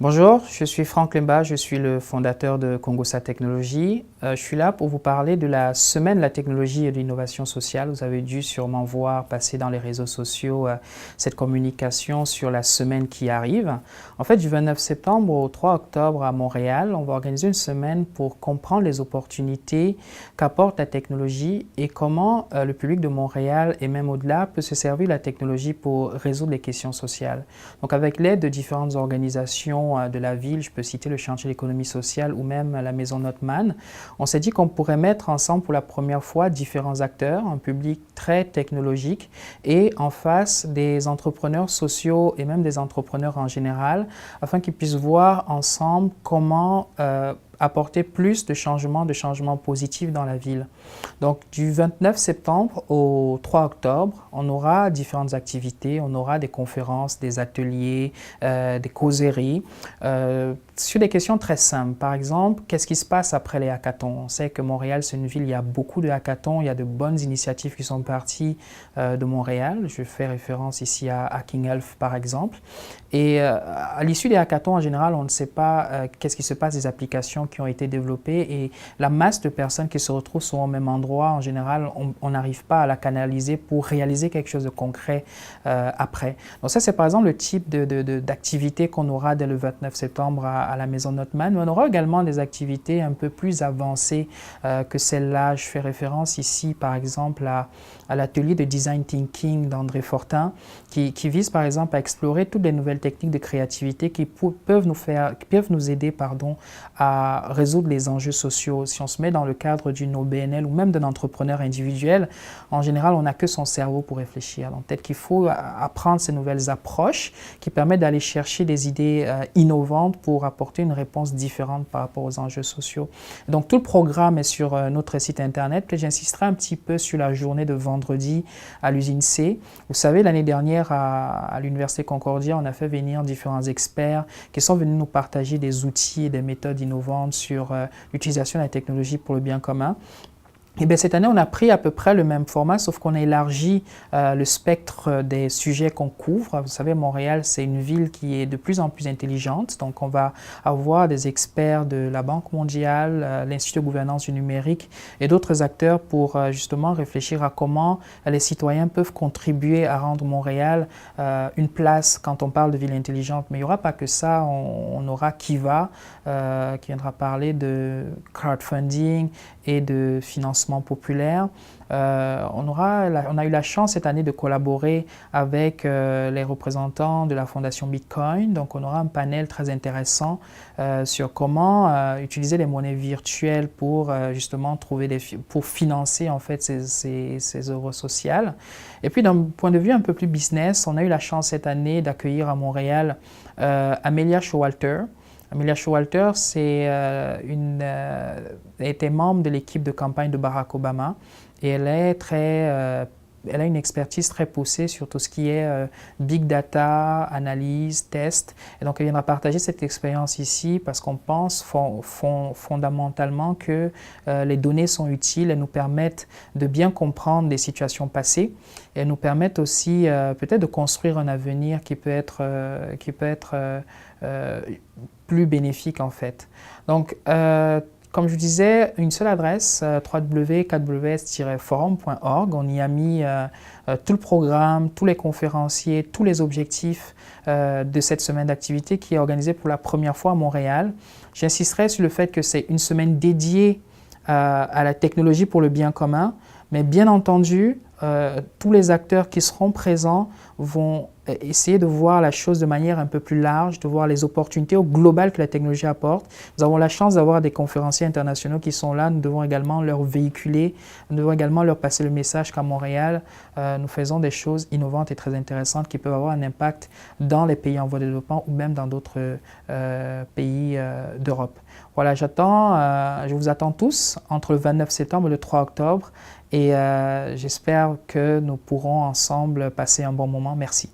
Bonjour, je suis Franck Lemba, je suis le fondateur de Congosa Technologies. Je suis là pour vous parler de la semaine de la technologie et de l'innovation sociale. Vous avez dû sûrement voir passer dans les réseaux sociaux cette communication sur la semaine qui arrive. En fait, du 29 septembre au 3 octobre à Montréal, on va organiser une semaine pour comprendre les opportunités qu'apporte la technologie et comment le public de Montréal et même au-delà peut se servir de la technologie pour résoudre les questions sociales. Donc, avec l'aide de différentes organisations de la ville, je peux citer le chantier d'économie sociale ou même la maison Notman, on s'est dit qu'on pourrait mettre ensemble pour la première fois différents acteurs, un public très technologique et en face des entrepreneurs sociaux et même des entrepreneurs en général, afin qu'ils puissent voir ensemble comment apporter plus de changements positifs dans la ville. Donc, du 29 septembre au 3 octobre, on aura différentes activités, on aura des conférences, des ateliers, des causeries, sur des questions très simples. Par exemple, qu'est-ce qui se passe après les hackathons? On sait que Montréal, c'est une ville, il y a beaucoup de hackathons, il y a de bonnes initiatives qui sont parties de Montréal. Je fais référence ici à Hacking Health, par exemple. Et à l'issue des hackathons, en général, on ne sait pas qu'est-ce qui se passe des applications qui ont été développées et la masse de personnes qui se retrouvent sur au même endroit, en général, on n'arrive pas à la canaliser pour réaliser quelque chose de concret après. Donc ça, c'est par exemple le type d'activité qu'on aura dès le 29 septembre à la Maison Notman. Mais on aura également des activités un peu plus avancées que celles-là. Je fais référence ici, par exemple, à l'atelier de Design Thinking d'André Fortin, qui vise par exemple à explorer toutes les nouvelles techniques de créativité qui peuvent nous aider à résoudre les enjeux sociaux. Si on se met dans le cadre d'une OBNL ou même d'un entrepreneur individuel, en général, on n'a que son cerveau pour réfléchir. Donc peut-être qu'il faut apprendre ces nouvelles approches qui permettent d'aller chercher des idées innovantes pour apporter une réponse différente par rapport aux enjeux sociaux. Donc tout le programme est sur notre site internet. Puis j'insisterai un petit peu sur la journée de vendredi à l'usine C. Vous savez, l'année dernière à l'Université Concordia, on a fait venir différents experts qui sont venus nous partager des outils et des méthodes innovantes sur l'utilisation de la technologie pour le bien commun. Et bien, cette année, on a pris à peu près le même format, sauf qu'on a élargi le spectre des sujets qu'on couvre. Vous savez, Montréal, c'est une ville qui est de plus en plus intelligente. Donc, on va avoir des experts de la Banque mondiale, l'Institut de gouvernance du numérique et d'autres acteurs pour justement réfléchir à comment les citoyens peuvent contribuer à rendre Montréal une place quand on parle de ville intelligente. Mais il n'y aura pas que ça. On aura Kiva qui viendra parler de crowdfunding et de financement populaire. On a eu la chance cette année de collaborer avec les représentants de la Fondation Bitcoin. Donc, on aura un panel très intéressant sur comment utiliser les monnaies virtuelles pour justement pour financer en fait ces œuvres sociales. Et puis, d'un point de vue un peu plus business, on a eu la chance cette année d'accueillir à Montréal Amelia Showalter. Amelia Showalter, était membre de l'équipe de campagne de Barack Obama et elle a une expertise très poussée sur tout ce qui est big data, analyse, test. Et donc, elle viendra partager cette expérience ici parce qu'on pense fondamentalement que les données sont utiles, elles nous permettent de bien comprendre des situations passées et elles nous permettent aussi peut-être de construire un avenir qui peut être plus bénéfique en fait. Donc, comme je vous disais, une seule adresse, www.kws-forum.org. On y a mis tout le programme, tous les conférenciers, tous les objectifs de cette semaine d'activité qui est organisée pour la première fois à Montréal. J'insisterai sur le fait que c'est une semaine dédiée à la technologie pour le bien commun, mais bien entendu, tous les acteurs qui seront présents vont essayer de voir la chose de manière un peu plus large, de voir les opportunités au global que la technologie apporte. Nous avons la chance d'avoir des conférenciers internationaux qui sont là. Nous devons également leur véhiculer, nous devons également leur passer le message qu'à Montréal, nous faisons des choses innovantes et très intéressantes qui peuvent avoir un impact dans les pays en voie de développement ou même dans d'autres pays d'Europe. Voilà, je vous attends tous entre le 29 septembre et le 3 octobre et j'espère que nous pourrons ensemble passer un bon moment. Merci.